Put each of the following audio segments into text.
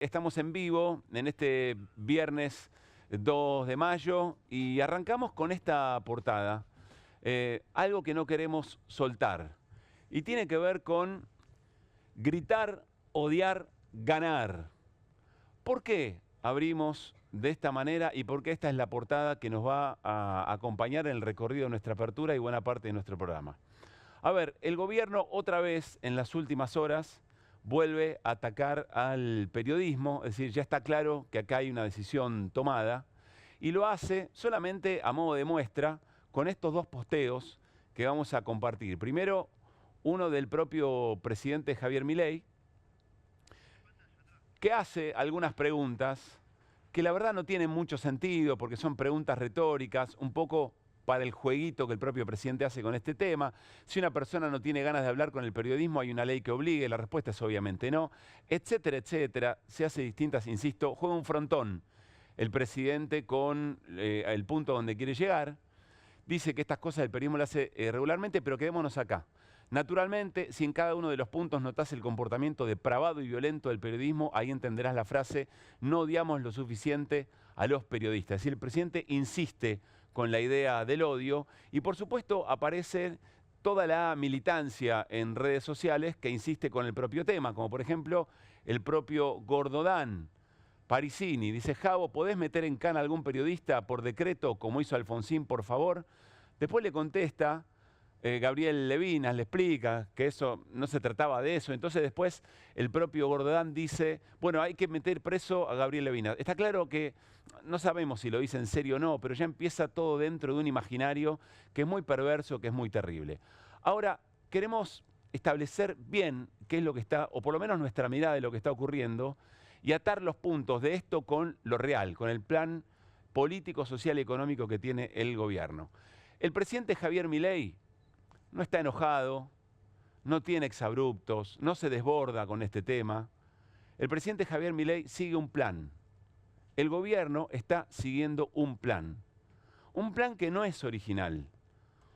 Estamos en vivo en este viernes 2 de mayo y arrancamos con esta portada. Algo que no queremos soltar. Y tiene que ver con gritar, odiar, ganar. ¿Por qué abrimos de esta manera y por qué esta es la portada que nos va a acompañar en el recorrido de nuestra apertura y buena parte de nuestro programa? A ver, el gobierno otra vez en las últimas horas vuelve a atacar al periodismo, es decir, ya está claro que acá hay una decisión tomada y lo hace solamente a modo de muestra con estos dos posteos que vamos a compartir. Primero, uno del propio presidente Javier Milei, que hace algunas preguntas que la verdad no tienen mucho sentido porque son preguntas retóricas, un poco para el jueguito que el propio presidente hace con este tema. Si una persona no tiene ganas de hablar con el periodismo, hay una ley que obligue, la respuesta es obviamente no, etcétera, etcétera. Se hace distintas, insisto, juega un frontón el presidente con el punto donde quiere llegar. Dice que estas cosas el periodismo las hace regularmente, pero quedémonos acá. Naturalmente, si en cada uno de los puntos notas el comportamiento depravado y violento del periodismo, ahí entenderás la frase, no odiamos lo suficiente a los periodistas. Es decir, el presidente insiste con la idea del odio y por supuesto aparece toda la militancia en redes sociales que insiste con el propio tema, como por ejemplo el propio Gordodán Parisini. Dice, Javo, ¿podés meter en cana a algún periodista por decreto como hizo Alfonsín, por favor? Después le contesta Gabriel Levinas, le explica que eso no se trataba de eso. Entonces después el propio Gordodán dice, bueno, hay que meter preso a Gabriel Levinas. Está claro que no sabemos si lo dice en serio o no, pero ya empieza todo dentro de un imaginario que es muy perverso, que es muy terrible. Ahora, queremos establecer bien qué es lo que está, o por lo menos nuestra mirada de lo que está ocurriendo, y atar los puntos de esto con lo real, con el plan político, social y económico que tiene el gobierno. El presidente Javier Milei no está enojado, no tiene exabruptos, no se desborda con este tema. El presidente Javier Milei sigue un plan. El gobierno está siguiendo un plan que no es original,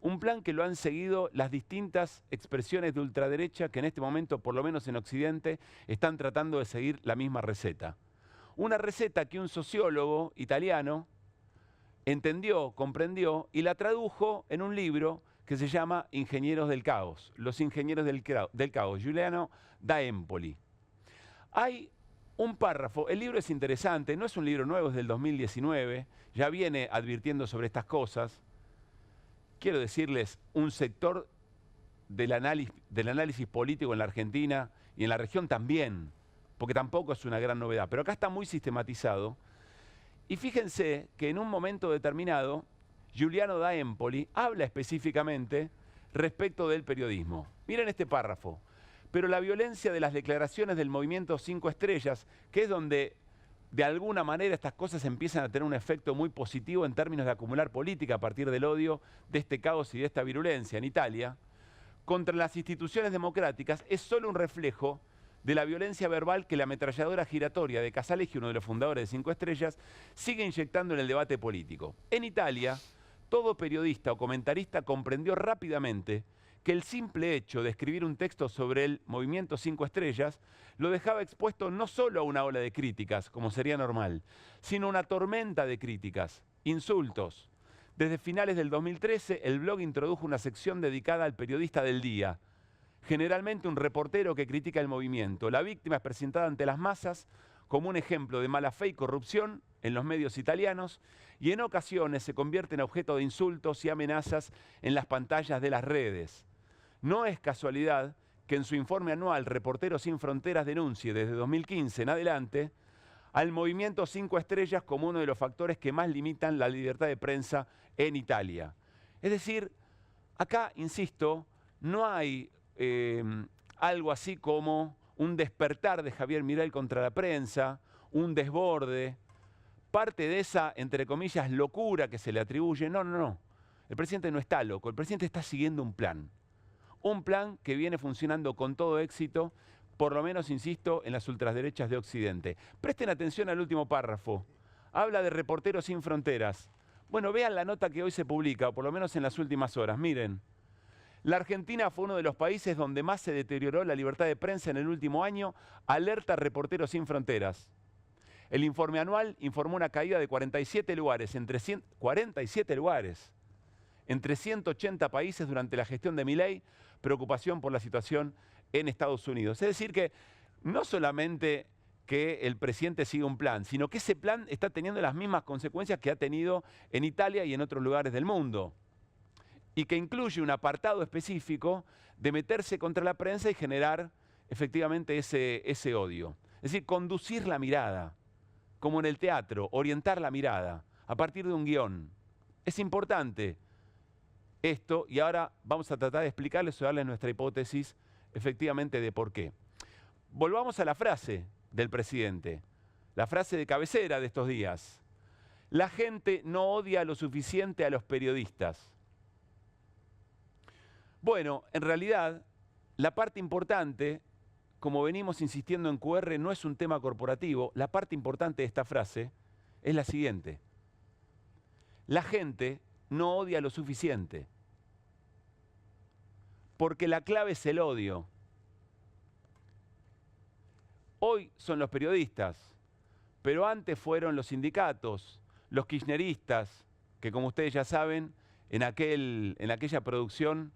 un plan que lo han seguido las distintas expresiones de ultraderecha que en este momento, por lo menos en Occidente, están tratando de seguir la misma receta. Una receta que un sociólogo italiano entendió, comprendió y la tradujo en un libro que se llama Ingenieros del Caos, Los Ingenieros del Caos, Giuliano da Empoli. Hay un párrafo, el libro es interesante, no es un libro nuevo, es del 2019, ya viene advirtiendo sobre estas cosas. Quiero decirles, un sector del análisis político en la Argentina y en la región también, porque tampoco es una gran novedad, pero acá está muy sistematizado. Y fíjense que en un momento determinado, Giuliano da Empoli habla específicamente respecto del periodismo. Miren este párrafo. Pero la violencia de las declaraciones del movimiento 5 Estrellas, que es donde de alguna manera estas cosas empiezan a tener un efecto muy positivo en términos de acumular política a partir del odio, de este caos y de esta virulencia en Italia, contra las instituciones democráticas, es solo un reflejo de la violencia verbal que la ametralladora giratoria de Casaleggio, uno de los fundadores de 5 Estrellas, sigue inyectando en el debate político. En Italia, todo periodista o comentarista comprendió rápidamente que el simple hecho de escribir un texto sobre el movimiento 5 Estrellas lo dejaba expuesto no solo a una ola de críticas, como sería normal, sino a una tormenta de críticas, insultos. Desde finales del 2013, el blog introdujo una sección dedicada al periodista del día, generalmente un reportero que critica el movimiento. La víctima es presentada ante las masas como un ejemplo de mala fe y corrupción en los medios italianos y en ocasiones se convierte en objeto de insultos y amenazas en las pantallas de las redes. No es casualidad que en su informe anual Reporteros Sin Fronteras denuncie desde 2015 en adelante al movimiento 5 Estrellas como uno de los factores que más limitan la libertad de prensa en Italia. Es decir, acá, insisto, no hay algo así como un despertar de Javier Milei contra la prensa, un desborde, parte de esa, entre comillas, locura que se le atribuye. No, no, no. El presidente no está loco, el presidente está siguiendo un plan. Un plan que viene funcionando con todo éxito, por lo menos, insisto, en las ultraderechas de Occidente. Presten atención al último párrafo. Habla de Reporteros Sin Fronteras. Bueno, vean la nota que hoy se publica, o por lo menos en las últimas horas. Miren. La Argentina fue uno de los países donde más se deterioró la libertad de prensa en el último año, alerta Reporteros Sin Fronteras. El informe anual informó una caída de 47 lugares, entre 180 países durante la gestión de Milei, preocupación por la situación en Estados Unidos. Es decir que no solamente que el presidente siga un plan, sino que ese plan está teniendo las mismas consecuencias que ha tenido en Italia y en otros lugares del mundo. Y que incluye un apartado específico de meterse contra la prensa y generar efectivamente ese odio. Es decir, conducir la mirada, como en el teatro, orientar la mirada a partir de un guión. Es importante esto y ahora vamos a tratar de explicarles o darles nuestra hipótesis efectivamente de por qué. Volvamos a la frase del presidente, la frase de cabecera de estos días. La gente no odia lo suficiente a los periodistas. Bueno, en realidad, la parte importante, como venimos insistiendo en QR, no es un tema corporativo. La parte importante de esta frase es la siguiente. La gente no odia lo suficiente. Porque la clave es el odio. Hoy son los periodistas, pero antes fueron los sindicatos, los kirchneristas, que como ustedes ya saben, en aquella producción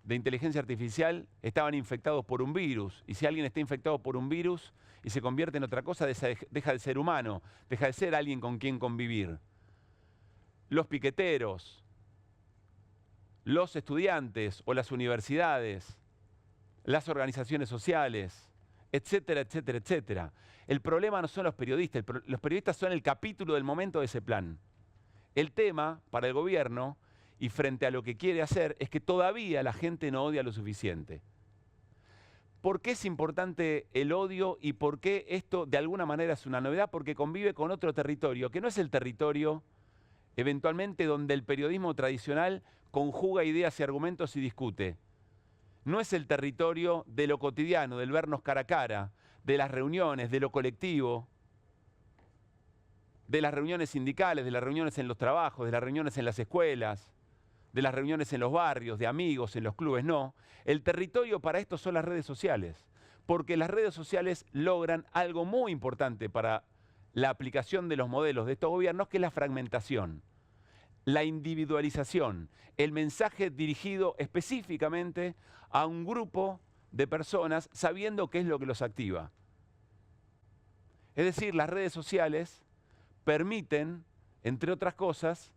de inteligencia artificial estaban infectados por un virus. Y si alguien está infectado por un virus y se convierte en otra cosa, deja de ser humano, deja de ser alguien con quien convivir. Los piqueteros, los estudiantes o las universidades, las organizaciones sociales, etcétera, etcétera, etcétera. El problema no son los periodistas, los periodistas son el capítulo del momento de ese plan. El tema para el gobierno y frente a lo que quiere hacer es que todavía la gente no odia lo suficiente. ¿Por qué es importante el odio y por qué esto de alguna manera es una novedad? Porque convive con otro territorio, que no es el territorio eventualmente donde el periodismo tradicional conjuga ideas y argumentos y discute. No es el territorio de lo cotidiano, del vernos cara a cara, de las reuniones, de lo colectivo, de las reuniones sindicales, de las reuniones en los trabajos, de las reuniones en las escuelas, de las reuniones en los barrios, de amigos, en los clubes, no. El territorio para esto son las redes sociales, porque las redes sociales logran algo muy importante para la aplicación de los modelos de estos gobiernos, que es la fragmentación, la individualización, el mensaje dirigido específicamente a un grupo de personas sabiendo qué es lo que los activa. Es decir, las redes sociales permiten, entre otras cosas,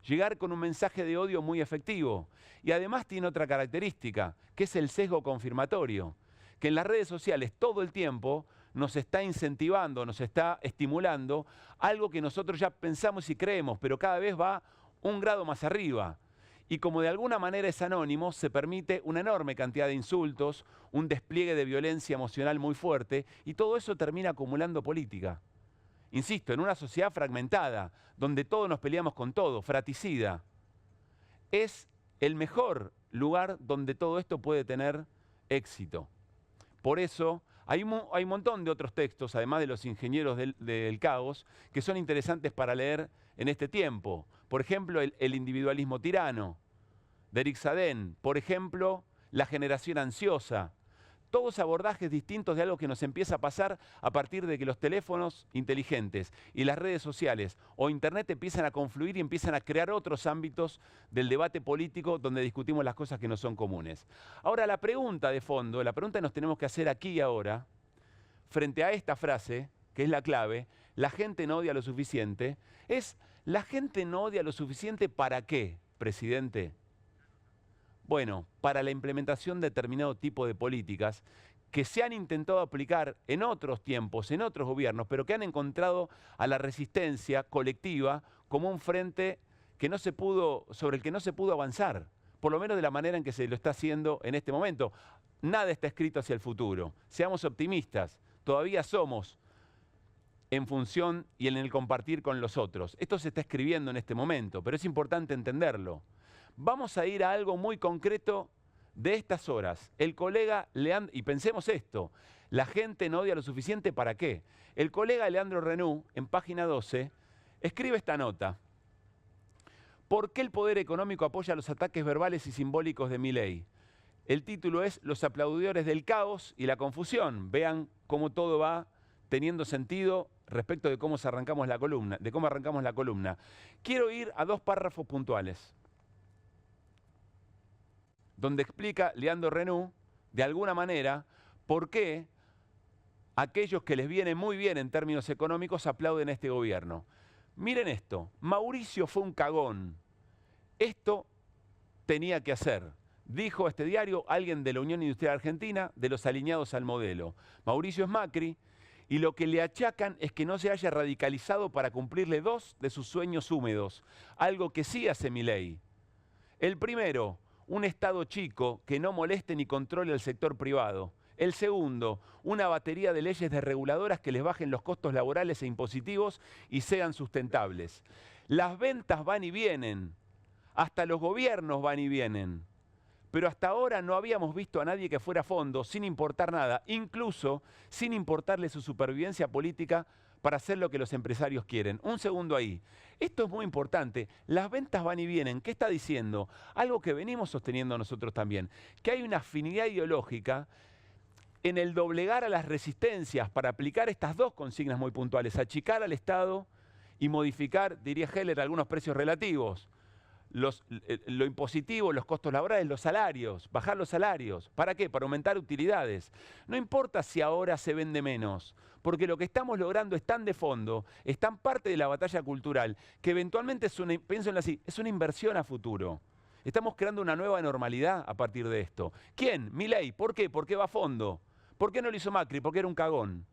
llegar con un mensaje de odio muy efectivo. Y además tiene otra característica, que es el sesgo confirmatorio, que en las redes sociales todo el tiempo nos está incentivando, nos está estimulando algo que nosotros ya pensamos y creemos, pero cada vez va un grado más arriba. Y como de alguna manera es anónimo, se permite una enorme cantidad de insultos, un despliegue de violencia emocional muy fuerte, y todo eso termina acumulando política. Insisto, en una sociedad fragmentada, donde todos nos peleamos con todo, fratricida, es el mejor lugar donde todo esto puede tener éxito. Por eso hay un montón de otros textos, además de los ingenieros del caos, que son interesantes para leer en este tiempo. Por ejemplo, el individualismo tirano, de Eric Sadén. Por ejemplo, la generación ansiosa. Todos abordajes distintos de algo que nos empieza a pasar a partir de que los teléfonos inteligentes y las redes sociales o Internet empiezan a confluir y empiezan a crear otros ámbitos del debate político donde discutimos las cosas que no son comunes. Ahora, la pregunta de fondo, la pregunta que nos tenemos que hacer aquí y ahora, frente a esta frase, que es la clave, la gente no odia lo suficiente, es ¿la gente no odia lo suficiente para qué, presidente? Bueno, para la implementación de determinado tipo de políticas que se han intentado aplicar en otros tiempos, en otros gobiernos, pero que han encontrado a la resistencia colectiva como un frente que sobre el que no se pudo avanzar, por lo menos de la manera en que se lo está haciendo en este momento. Nada está escrito hacia el futuro. Seamos optimistas, todavía somos en función y en el compartir con los otros. Esto se está escribiendo en este momento, pero es importante entenderlo. Vamos a ir a algo muy concreto de estas horas. El colega Leandro, y pensemos esto, la gente no odia lo suficiente, ¿para qué? El colega Leandro Renú, en página 12, escribe esta nota. ¿Por qué el poder económico apoya los ataques verbales y simbólicos de Milei? El título es Los aplaudidores del caos y la confusión. Vean cómo todo va teniendo sentido respecto de cómo arrancamos la columna. Quiero ir a 2 párrafos puntuales, donde explica Leandro Renou, de alguna manera, por qué aquellos que les viene muy bien en términos económicos aplauden a este gobierno. Miren esto, Mauricio fue un cagón. Esto tenía que hacer. Dijo este diario alguien de la Unión Industrial Argentina, de los alineados al modelo. Mauricio es Macri, y lo que le achacan es que no se haya radicalizado para cumplirle 2 de sus sueños húmedos, algo que sí hace Milei. El primero, un Estado chico que no moleste ni controle el sector privado. El segundo, una batería de leyes desreguladoras que les bajen los costos laborales e impositivos y sean sustentables. Las ventas van y vienen, hasta los gobiernos van y vienen. Pero hasta ahora no habíamos visto a nadie que fuera a fondo, sin importar nada, incluso sin importarle su supervivencia política para hacer lo que los empresarios quieren. Un segundo ahí. Esto es muy importante. Las ventas van y vienen. ¿Qué está diciendo? Algo que venimos sosteniendo nosotros también. Que hay una afinidad ideológica en el doblegar a las resistencias para aplicar estas 2 consignas muy puntuales. Achicar al Estado y modificar, diría Heller, algunos precios relativos. Lo impositivo, los costos laborales, los salarios, bajar los salarios. ¿Para qué? Para aumentar utilidades. No importa si ahora se vende menos, porque lo que estamos logrando es tan de fondo, es tan parte de la batalla cultural, que eventualmente piénsenlo así, es una inversión a futuro. Estamos creando una nueva normalidad a partir de esto. ¿Quién? Milei. ¿Por qué? Porque va a fondo. ¿Por qué no lo hizo Macri? Porque era un cagón.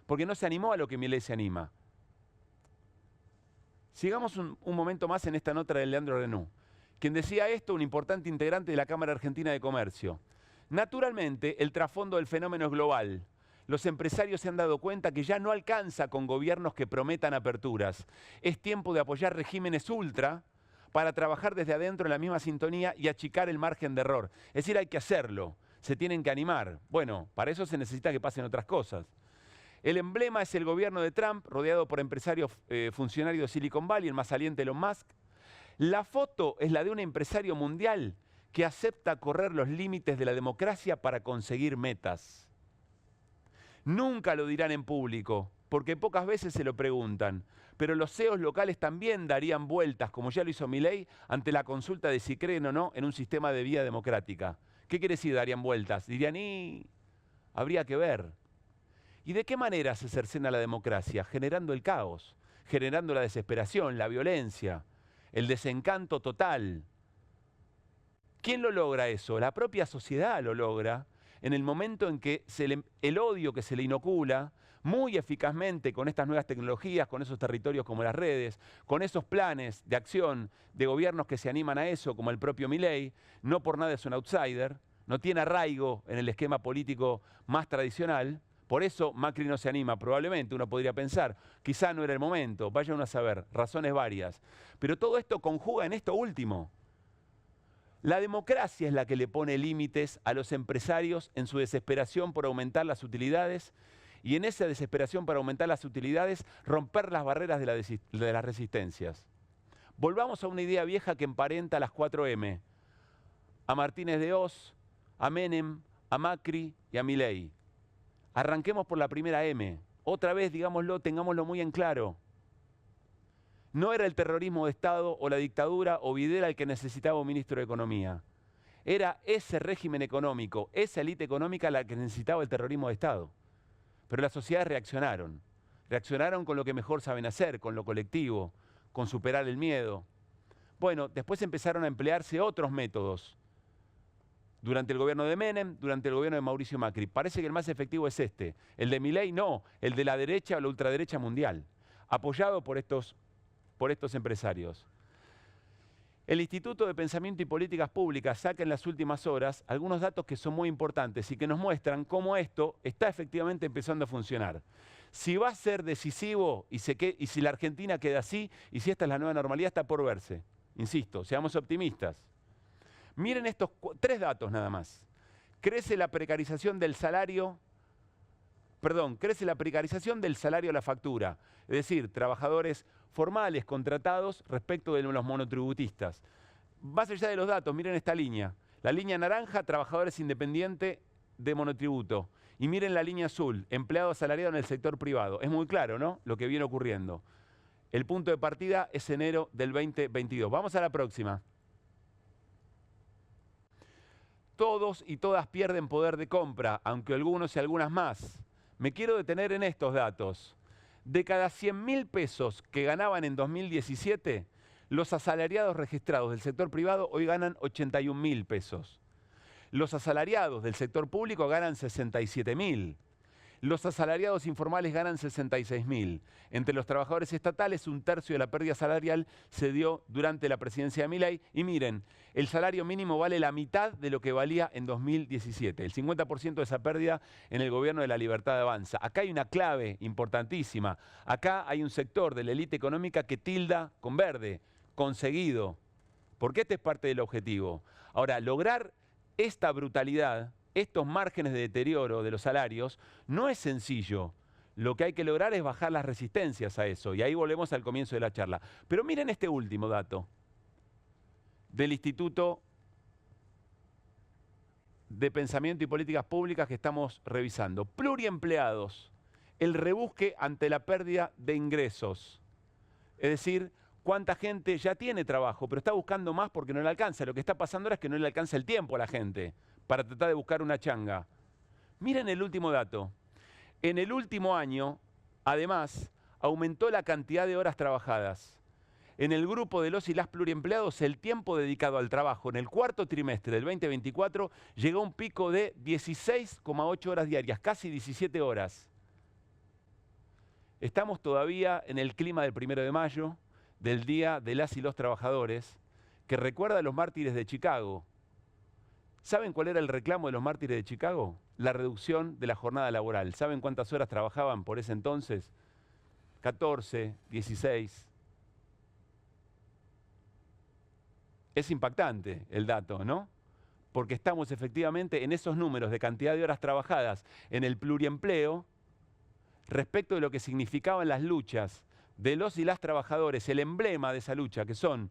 Porque no se animó a lo que Milei se anima. Sigamos un momento más en esta nota de Leandro Renou, quien decía esto, un importante integrante de la Cámara Argentina de Comercio. Naturalmente, el trasfondo del fenómeno es global. Los empresarios se han dado cuenta que ya no alcanza con gobiernos que prometan aperturas. Es tiempo de apoyar regímenes ultra para trabajar desde adentro en la misma sintonía y achicar el margen de error. Es decir, hay que hacerlo, se tienen que animar. Bueno, para eso se necesita que pasen otras cosas. El emblema es el gobierno de Trump, rodeado por empresarios funcionarios de Silicon Valley, el más saliente Elon Musk. La foto es la de un empresario mundial que acepta correr los límites de la democracia para conseguir metas. Nunca lo dirán en público, porque pocas veces se lo preguntan, pero los CEOs locales también darían vueltas, como ya lo hizo Milei, ante la consulta de si creen o no en un sistema de vía democrática. ¿Qué quiere decir darían vueltas? Dirían, habría que ver. ¿Y de qué manera se cercena la democracia? Generando el caos, generando la desesperación, la violencia, el desencanto total. ¿Quién lo logra eso? La propia sociedad lo logra en el momento en que el odio que se le inocula muy eficazmente con estas nuevas tecnologías, con esos territorios como las redes, con esos planes de acción de gobiernos que se animan a eso, como el propio Milei, no por nada es un outsider, no tiene arraigo en el esquema político más tradicional. Por eso Macri no se anima, probablemente uno podría pensar, quizá no era el momento, vaya uno a saber, razones varias. Pero todo esto conjuga en esto último. La democracia es la que le pone límites a los empresarios en su desesperación por aumentar las utilidades y en esa desesperación por aumentar las utilidades romper las barreras de las resistencias. Volvamos a una idea vieja que emparenta a las 4M, a Martínez de Oz, a Menem, a Macri y a Milei. Arranquemos por la primera M. Otra vez, digámoslo, tengámoslo muy en claro. No era el terrorismo de Estado o la dictadura o Videla el que necesitaba un ministro de Economía. Era ese régimen económico, esa élite económica la que necesitaba el terrorismo de Estado. Pero las sociedades reaccionaron. Reaccionaron con lo que mejor saben hacer, con lo colectivo, con superar el miedo. Bueno, después empezaron a emplearse otros métodos. Durante el gobierno de Menem, durante el gobierno de Mauricio Macri. Parece que el más efectivo es este. El de Milei no, el de la derecha o la ultraderecha mundial, apoyado por estos empresarios. El Instituto de Pensamiento y Políticas Públicas saca en las últimas horas algunos datos que son muy importantes y que nos muestran cómo esto está efectivamente empezando a funcionar. Si va a ser decisivo y si la Argentina queda así y si esta es la nueva normalidad, está por verse. Insisto, seamos optimistas. Miren estos 3 datos nada más. Crece la precarización del salario crece la precarización del salario a la factura, es decir, trabajadores formales contratados respecto de los monotributistas. Más allá de los datos, miren esta línea. La línea naranja, trabajadores independientes de monotributo. Y miren la línea azul, empleado asalariado en el sector privado. Es muy claro, ¿no?, lo que viene ocurriendo. El punto de partida es enero del 2022. Vamos a la próxima. Todos y todas pierden poder de compra, aunque algunos y algunas más. Me quiero detener en estos datos. De cada 100.000 pesos que ganaban en 2017, los asalariados registrados del sector privado hoy ganan 81.000 pesos. Los asalariados del sector público ganan 67.000. Los asalariados informales ganan 66.000. Entre los trabajadores estatales, 1/3 de la pérdida salarial se dio durante la presidencia de Milei. Y miren, el salario mínimo vale la mitad de lo que valía en 2017. El 50% de esa pérdida en el gobierno de la Libertad Avanza. Acá hay una clave importantísima. Acá hay un sector de la élite económica que tilda con verde, conseguido. Porque este es parte del objetivo. Ahora, lograr esta brutalidad, estos márgenes de deterioro de los salarios, no es sencillo. Lo que hay que lograr es bajar las resistencias a eso. Y ahí volvemos al comienzo de la charla. Pero miren este último dato del Instituto de Pensamiento y Políticas Públicas que estamos revisando. Pluriempleados, el rebusque ante la pérdida de ingresos. Es decir, cuánta gente ya tiene trabajo, pero está buscando más porque no le alcanza. Lo que está pasando ahora es que no le alcanza el tiempo a la gente para tratar de buscar una changa. Miren el último dato. En el último año, además, aumentó la cantidad de horas trabajadas. En el grupo de los y las pluriempleados, el tiempo dedicado al trabajo en el cuarto trimestre del 2024 llegó a un pico de 16,8 horas diarias, casi 17 horas. Estamos todavía en el clima del 1 de mayo, del Día de las y los Trabajadores, que recuerda a los mártires de Chicago. ¿Saben cuál era el reclamo de los mártires de Chicago? La reducción de la jornada laboral. ¿Saben cuántas horas trabajaban por ese entonces? 14, 16. Es impactante el dato, ¿no? Porque estamos efectivamente en esos números de cantidad de horas trabajadas en el pluriempleo respecto de lo que significaban las luchas de los y las trabajadores, el emblema de esa lucha, que son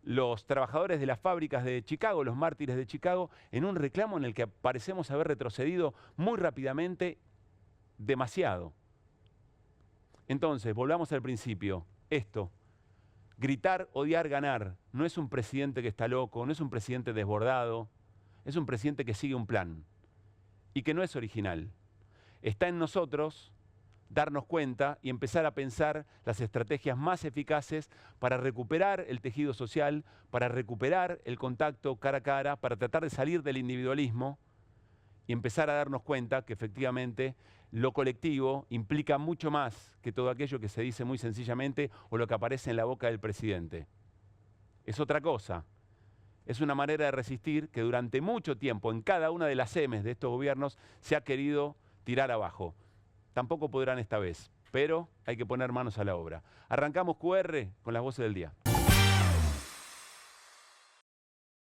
los trabajadores de las fábricas de Chicago, los mártires de Chicago, en un reclamo en el que parecemos haber retrocedido muy rápidamente, demasiado. Entonces, volvamos al principio. Esto, gritar, odiar, ganar, no es un presidente que está loco, no es un presidente desbordado, es un presidente que sigue un plan y que no es original. Está en nosotros darnos cuenta y empezar a pensar las estrategias más eficaces para recuperar el tejido social, para recuperar el contacto cara a cara, para tratar de salir del individualismo y empezar a darnos cuenta que efectivamente lo colectivo implica mucho más que todo aquello que se dice muy sencillamente o lo que aparece en la boca del presidente. Es otra cosa. Es una manera de resistir que durante mucho tiempo en cada una de las M's de estos gobiernos se ha querido tirar abajo. Tampoco podrán esta vez, pero hay que poner manos a la obra. Arrancamos QR con las voces del día.